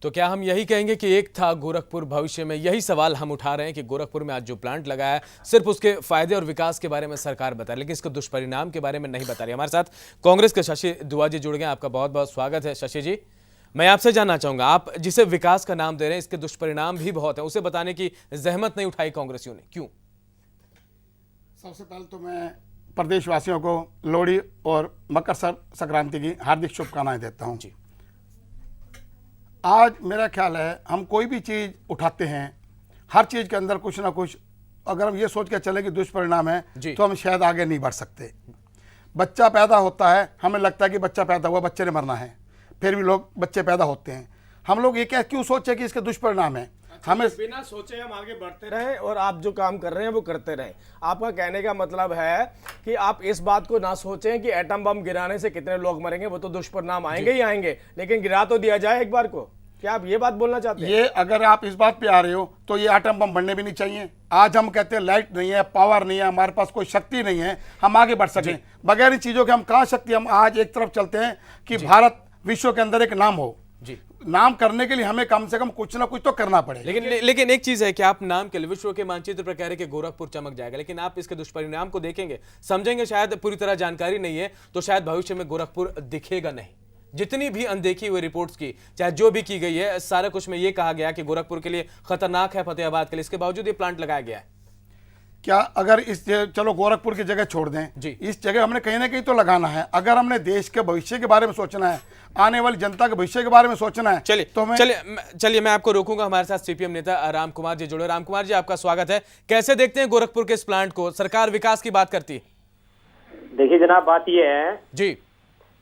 तो क्या हम यही कहेंगे कि एक था गोरखपुर, भविष्य में यही सवाल हम उठा रहे हैं कि गोरखपुर में आज जो प्लांट लगा है सिर्फ उसके फायदे और विकास के बारे में सरकार बता रही, लेकिन इसके दुष्परिणाम के बारे में नहीं बता रही। हमारे साथ कांग्रेस के शशि दुआ जी जुड़ गए। आपका बहुत बहुत स्वागत है शशि जी। मैं आपसे जानना चाहूंगा, आप जिसे विकास का नाम दे रहे हैं इसके दुष्परिणाम भी बहुत है, उसे बताने की जहमत नहीं उठाई कांग्रेसियों ने, क्यों? सबसे पहले तो मैं प्रदेशवासियों को लोहड़ी और मकर संक्रांति की हार्दिक शुभकामनाएं देता हूं। जी। आज मेरा ख्याल है हम कोई भी चीज़ उठाते हैं, हर चीज़ के अंदर कुछ ना कुछ अगर हम ये सोच के चले कि दुष्परिणाम है तो हम शायद आगे नहीं बढ़ सकते। बच्चा पैदा होता है, हमें लगता है कि बच्चा पैदा हुआ, बच्चे ने मरना है, फिर भी लोग बच्चे पैदा होते हैं। हम लोग ये क्या क्यों सोचे कि इसके दुष्परिणाम है? हमें बिना सोचे हम आगे बढ़ते रहें और आप जो काम कर रहे हैं वो करते रहें। आपका कहने का मतलब है कि आप इस बात को ना सोचें कि एटम बम गिराने से कितने लोग मरेंगे, वो तो दुष्परिणाम आएंगे ही आएंगे, लेकिन गिरा तो दिया जाए एक बार को। क्या आप ये बात बोलना चाहते हैं? ये अगर आप इस बात पे आ रहे हो तो ये एटम बम बनने भी नहीं चाहिए। आज हम कहते हैं लाइट नहीं है, पावर नहीं है, हमारे पास कोई शक्ति नहीं है हम आगे बढ़ सकें। बगैर इन चीज़ों के हम कहाँ शक्ति, हम आज एक तरफ चलते हैं कि भारत विश्व के अंदर एक नाम हो। जी। नाम करने के लिए हमें कम से कम कुछ ना कुछ तो करना पड़े। लेकिन एक चीज है कि आप नाम के लिए विश्व के मानचित्र पर कह रहे कि गोरखपुर चमक जाएगा, लेकिन आप इसके दुष्परिणाम को देखेंगे, समझेंगे, शायद पूरी तरह जानकारी नहीं है तो शायद भविष्य में गोरखपुर दिखेगा नहीं। जितनी भी अनदेखी हुई रिपोर्ट्स की, चाहे जो भी की गई है, सारा कुछ में यह कहा गया कि गोरखपुर के लिए खतरनाक है, फतेहाबाद के लिए, इसके बावजूद ये प्लांट लगाया गया है। क्या अगर इस चलो गोरखपुर की जगह छोड़ दें जी। इस जगह हमने कहीं ना कहीं तो लगाना है। अगर हमने देश के भविष्य के बारे में सोचना है, आने वाली जनता के भविष्य के बारे में सोचना है, चलिए मैं आपको रोकूंगा। हमारे साथ सीपीएम नेता राम कुमार जी जुड़े। राम कुमार जी, आपका स्वागत है। कैसे देखते हैं गोरखपुर के इस प्लांट को? सरकार विकास की बात करती है। देखिए जनाब, बात ये है जी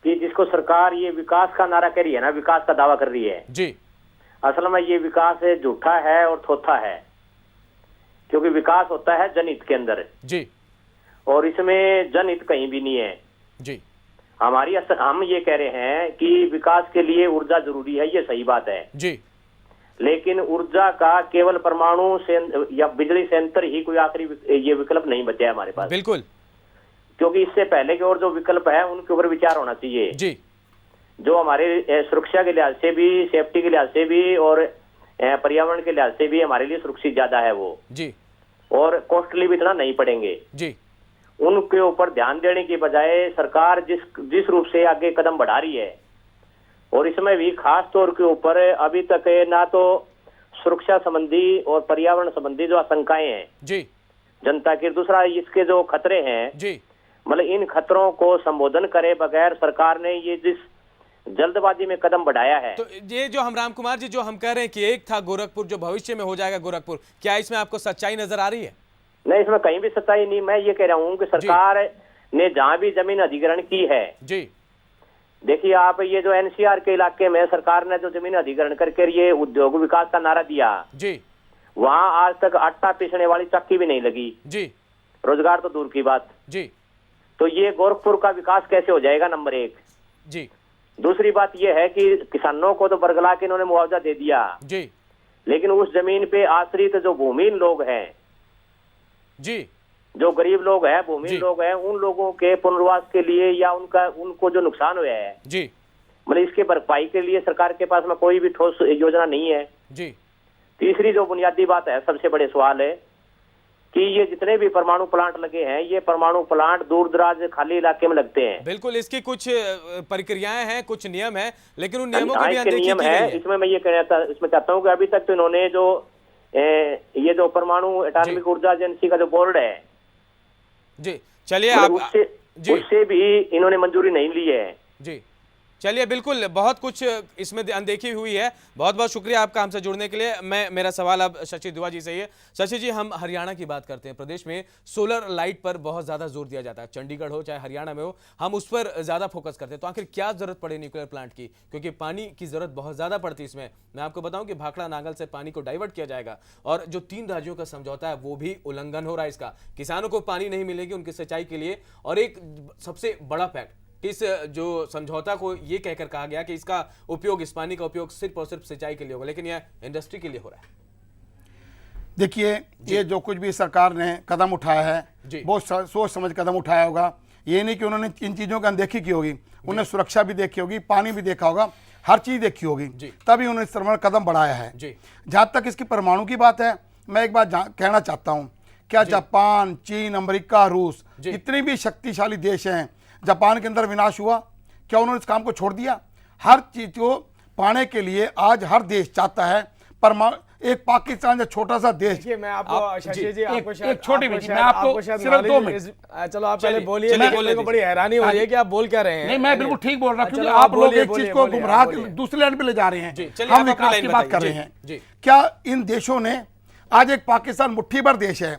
कि जिसको सरकार ये विकास का नारा कर रही है ना, विकास का दावा कर रही है जी, असल में ये विकास झूठा है और थोथा है, क्योंकि विकास होता है जनहित के अंदर जी, और इसमें जनहित कहीं भी नहीं है जी। हम ये कह रहे हैं कि विकास के लिए ऊर्जा जरूरी है, ये सही बात है जी, लेकिन ऊर्जा का केवल परमाणु या बिजली संयंत्र ही कोई आखिरी ये विकल्प नहीं बचा है हमारे पास। बिल्कुल, क्योंकि इससे पहले के और जो विकल्प है उनके ऊपर विचार होना चाहिए जी, जो हमारे सुरक्षा के लिहाज से भी, सेफ्टी के लिहाज से भी और पर्यावरण के लिहाज से भी हमारे लिए सुरक्षित ज्यादा है वो जी, और कॉस्टली भी इतना नहीं पड़ेंगे। जी, उनके ऊपर ध्यान देने की बजाय सरकार जिस रूप से आगे कदम बढ़ा रही है, और इसमें भी खास तौर के ऊपर अभी तक ना तो सुरक्षा संबंधी और पर्यावरण संबंधी जो आशंकाएं हैं जी, जनता की, दूसरा इसके जो खतरे हैं, जी, मतलब इन खतरों को संबोधन करे बगैर सरकार ने ये जिस जल्दबाजी में कदम बढ़ाया है। तो ये जो हम राम कुमार जी जो हम कह रहे हैं कि एक था गोरखपुर जो भविष्य में हो जाएगा गोरखपुर, क्या इसमें आपको सच्चाई नजर आ रही है? नहीं, इसमें कहीं भी सच्चाई नहीं। मैं ये कह रहा हूँ कि सरकार ने जहां भी जमीन अधिग्रहण की है, जी, देखिए आप, ये जो एनसीआर के इलाके में सरकार ने जो जमीन अधिग्रहण करके ये उद्योग विकास का नारा दिया, जी, वहां आज तक आटा पीसने वाली चक्की भी नहीं लगी, जी, रोजगार तो दूर की बात। जी, तो ये गोरखपुर का विकास कैसे हो जाएगा? नंबर एक। जी, दूसरी बात यह है कि किसानों को तो बरगला के इन्होंने मुआवजा दे दिया, जी, लेकिन उस जमीन पे आश्रित जो भूमिहीन लोग हैं, जी, जो गरीब लोग हैं, भूमिहीन लोग हैं, उन लोगों के पुनर्वास के लिए या उनको जो नुकसान हुआ है, जी, मतलब इसके भरपाई के लिए सरकार के पास में कोई भी ठोस योजना नहीं है। जी। तीसरी जो बुनियादी बात है, सबसे बड़े सवाल है कि ये जितने भी परमाणु प्लांट लगे हैं, ये परमाणु प्लांट दूर दराज खाली इलाके में लगते हैं। बिल्कुल, इसकी कुछ प्रक्रियाएं हैं, कुछ नियम है, लेकिन उन नियमों की भी के अनदेखी नियम की गई है। है। इसमें मैं ये इसमें चाहता हूँ कि अभी तक तो इन्होंने जो ये जो परमाणु एटॉमिक ऊर्जा एजेंसी का जो बोर्ड है जी, चलिए आप उससे भी इन्होंने मंजूरी नहीं ली है। जी, चलिए, बिल्कुल बहुत कुछ इसमें अनदेखी हुई है। बहुत बहुत शुक्रिया आपका हमसे जुड़ने के लिए। मेरा सवाल अब शशि दुआ जी से ही है। शशि जी, हम हरियाणा की बात करते हैं। प्रदेश में सोलर लाइट पर बहुत ज़्यादा जोर दिया जाता है, चंडीगढ़ हो चाहे हरियाणा में हो, हम उस पर ज़्यादा फोकस करते हैं। तो आखिर क्या ज़रूरत पड़े न्यूक्लियर प्लांट की? क्योंकि पानी की ज़रूरत बहुत ज़्यादा पड़ती है इसमें। मैं आपको बताऊँ कि भाखड़ा नागल से पानी को डाइवर्ट किया जाएगा, और जो 3 राज्यों का समझौता है वो भी उल्लंघन हो रहा है इसका। किसानों को पानी नहीं मिलेगी उनकी सिंचाई के लिए, और एक सबसे बड़ा फैक्ट, इस जो समझौता को ये कहकर कहा गया कि इसका उपयोग, इस पानी का उपयोग सिर्फ और सिर्फ सिंचाई के लिए होगा, लेकिन यह इंडस्ट्री के लिए हो रहा है। देखिए, ये जो कुछ भी सरकार ने कदम उठाया है बहुत सोच समझ कदम उठाया होगा। ये नहीं कि उन्होंने इन चीज़ों की अनदेखी की होगी, उन्हें सुरक्षा भी देखी होगी, पानी भी देखा होगा। हर चीज देखी होगी, तभी उन्होंने इस तरह कदम बढ़ाया है। जहां तक इसकी परमाणु की बात है, मैं एक बात कहना चाहता हूं, क्या जापान, चीन, अमेरिका, रूस जितने भी शक्तिशाली देश हैं, जापान के अंदर विनाश हुआ? क्या उन्होंने इस काम को छोड़ दिया? हर चीज को पाने के लिए आज हर देश चाहता है परमाणु। एक पाकिस्तान जो छोटा सा देश, मैं आपको शशि जी आपको एक छोटी मैं आपको सिर्फ 2 मिनट, चलो आप पहले बोलिए। मेरे को बड़ी हैरानी हो रही है कि आप बोल क्या रहे हैं। नहीं, मैं बिल्कुल ठीक बोल रहा हूँ, क्योंकि आप लोग एक चीज को गुमराह दूसरी लाइन पे ले जा रहे हैं। हम विकास की बात कर रहे हैं। क्या इन देशों ने, आज एक पाकिस्तान मुट्ठी भर देश है,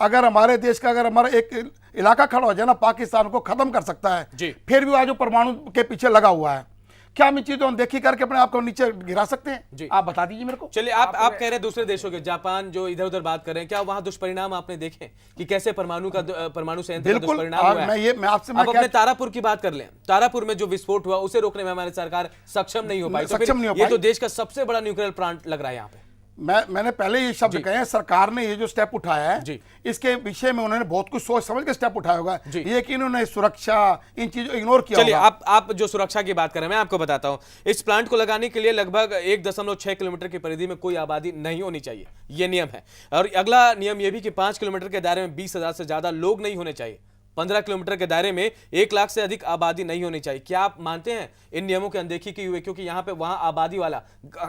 अगर हमारे देश का, अगर हमारा एक इलाका खड़ा हो जाए ना, पाकिस्तान को खत्म कर सकता है। फिर भी आज जो परमाणु के पीछे लगा हुआ है, क्या हम इन चीजों देखी करके अपने आप को नीचे गिरा सकते हैं? आप बता दीजिए मेरे को। चलिए, आप कह रहे हैं दूसरे देशों के, जापान जो इधर उधर बात कर रहे हैं, क्या वहां दुष्परिणाम आपने देखे कि कैसे परमाणु संयंत्र का दुष्परिणाम हुआ है? मैं आपसे अपने तारापुर की बात कर लें। तारापुर में जो विस्फोट हुआ उसे रोकने में हमारी सरकार सक्षम नहीं हो पाई, तो फिर ये तो देश का सबसे बड़ा न्यूक्लियर प्लांट लग रहा है यहाँ पे। मैंने पहले ये शब्द कहे हैं, सरकार ने ये जो स्टेप उठाया है, इसके विषय में उन्होंने बहुत कुछ सोच समझ के स्टेप उठाया होगा। ये कि इन्होंने सुरक्षा, इन चीजों को इग्नोर किया। चलिए, आप जो सुरक्षा की बात कर रहे हैं, मैं आपको बताता हूं। इस प्लांट को लगाने के लिए लगभग 1.6 किलोमीटर की परिधि में कोई आबादी नहीं होनी चाहिए, ये नियम है। और अगला नियम यह भी कि 5 किलोमीटर के दायरे में 20,000 से ज्यादा लोग नहीं होने चाहिए। 15 किलोमीटर के दायरे में 1 लाख से अधिक आबादी नहीं होनी चाहिए। क्या आप मानते हैं इन नियमों की अनदेखी की हुई, क्योंकि यहाँ पे वहां आबादी वाला,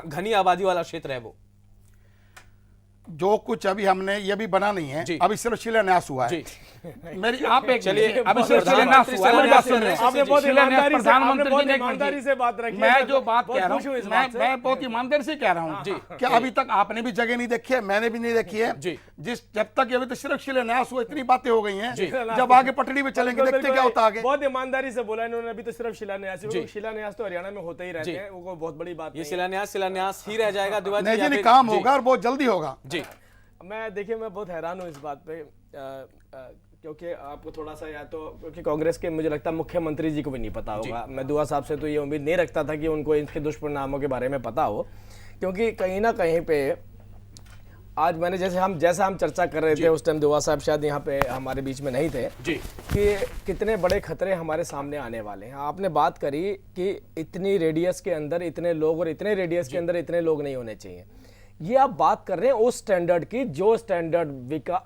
घनी आबादी वाला क्षेत्र है वो? जो कुछ अभी हमने, ये भी बना नहीं है, अभी सिर्फ शिलान्यास हुआ है। मेरी आप एक चलिए, अभी सिर्फ शिलान्यास हुआ है। आपने बहुत ईमानदारी से बात रखी। मैं जो बात कह रहा हूँ, मैं बहुत ईमानदारी से कह रहा हूँ कि अभी तक आपने भी जगह नहीं देखी है, मैंने भी नहीं देखी है। जब तक अभी तो सिर्फ शिलान्यास हुआ, इतनी बातें हो गई हैं। जब आगे पटड़ी पे चलेंगे, देखते क्या होता आगे। बहुत ईमानदारी से बोला इन्होंने, अभी तो सिर्फ शिलान्यास। शिलान्यास तो हरियाणा में होते ही रहते हैं, वो बहुत बड़ी बात। ये शिलान्यास ही रह जाएगा। नहीं, काम होगा और बहुत जल्दी होगा। मैं देखिए, मैं बहुत हैरान हूँ इस बात पे, क्योंकि आपको थोड़ा सा, या तो क्योंकि कांग्रेस के, मुझे लगता है मुख्यमंत्री जी को भी नहीं पता होगा। मैं दुआ साहब से तो ये उम्मीद नहीं रखता था कि उनको इनके दुष्परिणामों के बारे में पता हो, क्योंकि कहीं ना कहीं पे आज मैंने जैसे हम चर्चा कर रहे थे उस टाइम, दुआ साहब शायद यहाँ पे हमारे बीच में नहीं थे, कि कितने बड़े खतरे हमारे सामने आने वाले हैं। आपने बात करी कि इतनी रेडियस के अंदर इतने लोग, और इतने रेडियस के अंदर इतने लोग नहीं होने चाहिए। ये आप बात कर रहे हैं उस स्टैंडर्ड की जो स्टैंडर्ड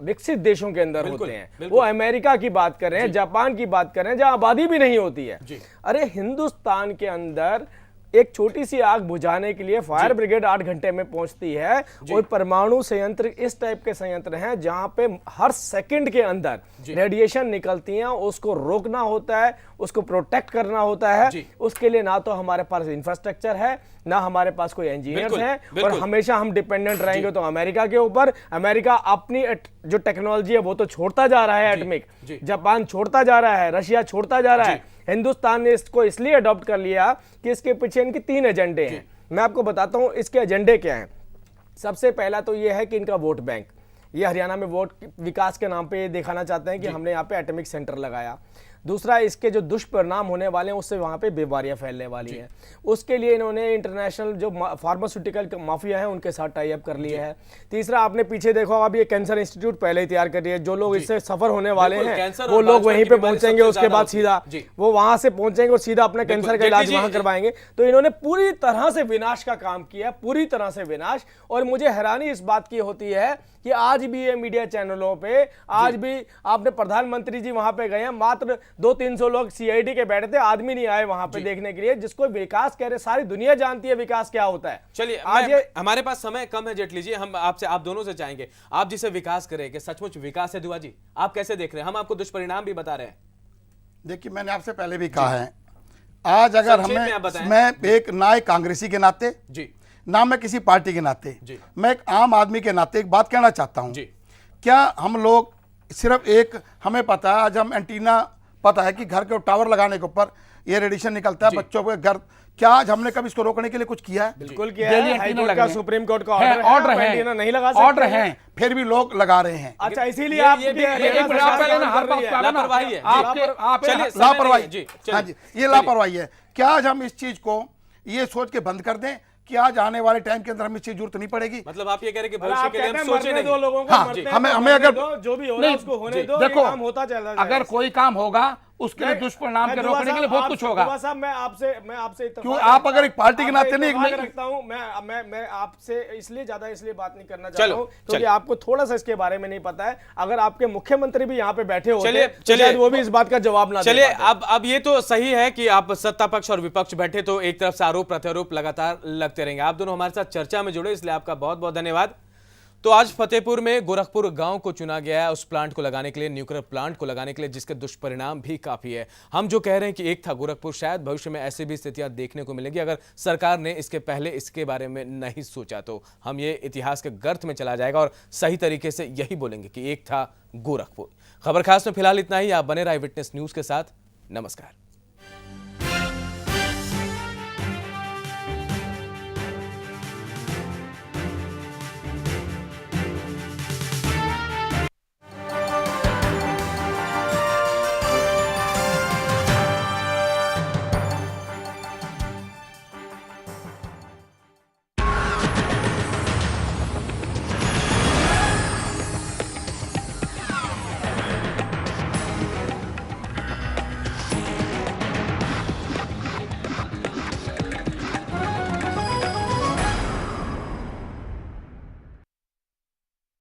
विकसित देशों के अंदर होते हैं। वो अमेरिका की बात कर रहे हैं, जापान की बात कर रहे हैं, जहां आबादी भी नहीं होती है। अरे हिंदुस्तान के अंदर एक छोटी सी आग बुझाने के लिए फायर ब्रिगेड 8 घंटे में पहुंचती है, और परमाणु संयंत्र इस टाइप के संयंत्र हैं जहां पे हर सेकंड के अंदर रेडिएशन निकलती हैं, उसको रोकना होता है, उसको प्रोटेक्ट करना होता है। उसके लिए ना तो हमारे पास इंफ्रास्ट्रक्चर है, ना हमारे पास कोई इंजीनियर्स हैं, और हमेशा हम डिपेंडेंट रहेंगे तो अमेरिका के ऊपर। अमेरिका अपनी जो टेक्नोलॉजी है वो तो छोड़ता जा रहा है, एटॉमिक, जापान छोड़ता जा रहा है, रशिया छोड़ता जा रहा है। हिंदुस्तान ने इसको इसलिए अडॉप्ट कर लिया कि इसके पीछे इनके 3 एजेंडे हैं। मैं आपको बताता हूं इसके एजेंडे क्या हैं। सबसे पहला तो ये है कि इनका वोट बैंक, ये हरियाणा में वोट विकास के नाम पे दिखाना चाहते हैं कि हमने यहाँ पे एटॉमिक सेंटर लगाया। दूसरा, इसके जो दुष्परिणाम होने वाले हैं उससे वहां पे बीमारियां फैलने वाली हैं, उसके लिए इन्होंने इंटरनेशनल जो फार्मास्यूटिकल माफिया है उनके साथ टाई अप कर लिए है। तीसरा, आपने पीछे देखो, अब ये कैंसर इंस्टीट्यूट पहले ही तैयार कर रही है। जो लोग इससे सफर होने वाले हैं वो लोग वहीं पे पहुंचेंगे, उसके बाद सीधा वो वहां से पहुंचेंगे और सीधा अपने कैंसर का इलाज वहां करवाएंगे। तो इन्होंने पूरी तरह से विनाश का काम किया, पूरी तरह से विनाश। और मुझे हैरानी इस बात की होती है कि आज भी ये मीडिया चैनलों पे, आज भी आपने प्रधानमंत्री जी वहां पे गए हैं, मात्र 200-300 लोग सीआईडी के बैठे थे, आदमी नहीं आए वहां पे देखने के लिए, जिसको विकास कह रहे। सारी दुनिया जानती है विकास क्या होता है। चलिए, आज हमारे पास समय कम है जेटली जी, हम आप दोनों से चाहेंगे, आप जिसे विकास करें कि सचमुच विकास है, दुआ जी आप कैसे देख रहे हैं? हम आपको दुष्परिणाम भी बता रहे हैं। देखिए, मैंने आपसे पहले भी कहा है, आज अगर मैं एक नायक कांग्रेसी के नाते जी, ना मैं किसी पार्टी के नाते, मैं एक आम आदमी के नाते एक बात कहना चाहता हूं। क्या हम लोग सिर्फ एक, हमें पता है, आज हम एंटीना, पता है कि घर के टावर लगाने के ऊपर ये रेडिएशन निकलता है बच्चों के घर, क्या आज हमने कभी इसको रोकने के लिए कुछ किया है? बिल्कुल किया है। हाई कोर्ट का, सुप्रीम कोर्ट का ऑर्डर है, एंटीना नहीं लगा सकते, ऑर्डर है, फिर भी लोग लगा रहे हैं। अच्छा, इसीलिए आप लापरवाही है, लापरवाही। हाँ जी, ये लापरवाही है। क्या आज हम इस चीज को ये सोच के बंद कर दें कि आज आने वाले टाइम के अंदर हमें इस चीज जरूरत नहीं पड़ेगी? मतलब आप ये कह रहे हैं कि भविष्य के लिए हम सोचे नहीं। दो लोगों को हमें अगर जो भी हो रहा है उसको होने दो, देखो, काम होता चला जाएगा। अगर कोई काम होगा उसके लिए दुष्परिणाम के मैं रोकने के लिए बहुत कुछ होगा। दुआ साहब, मैं आपसे क्यों आप अगर एक पार्टी के नाते नहीं रखता हूं, मैं आपसे इसलिए बात नहीं करना चलो, चाहता हूं क्योंकि आपको थोड़ा सा इसके बारे में नहीं पता है। अगर आपके मुख्यमंत्री भी यहाँ पे बैठे होते तो शायद वो भी इस बात का जवाब ना दे चलिए पाते। अब ये तो सही है कि आप सत्ता पक्ष और विपक्ष बैठे तो एक तरफ से आरोप प्रत्यारोप लगातार लगते रहेंगे। आप दोनों हमारे साथ चर्चा में जुड़े, इसलिए आपका बहुत बहुत धन्यवाद। तो आज फतेहपुर में गोरखपुर गांव को चुना गया है उस प्लांट को लगाने के लिए, न्यूक्लियर प्लांट को लगाने के लिए, जिसके दुष्परिणाम भी काफी है। हम जो कह रहे हैं कि एक था गोरखपुर, शायद भविष्य में ऐसी भी स्थितियां देखने को मिलेगी अगर सरकार ने इसके पहले इसके बारे में नहीं सोचा तो। हम ये इतिहास के गर्त में चला जाएगा और सही तरीके से यही बोलेंगे कि एक था गोरखपुर। खबर खास में फिलहाल इतना ही। आप बने रहे विटनेस न्यूज के साथ। नमस्कार।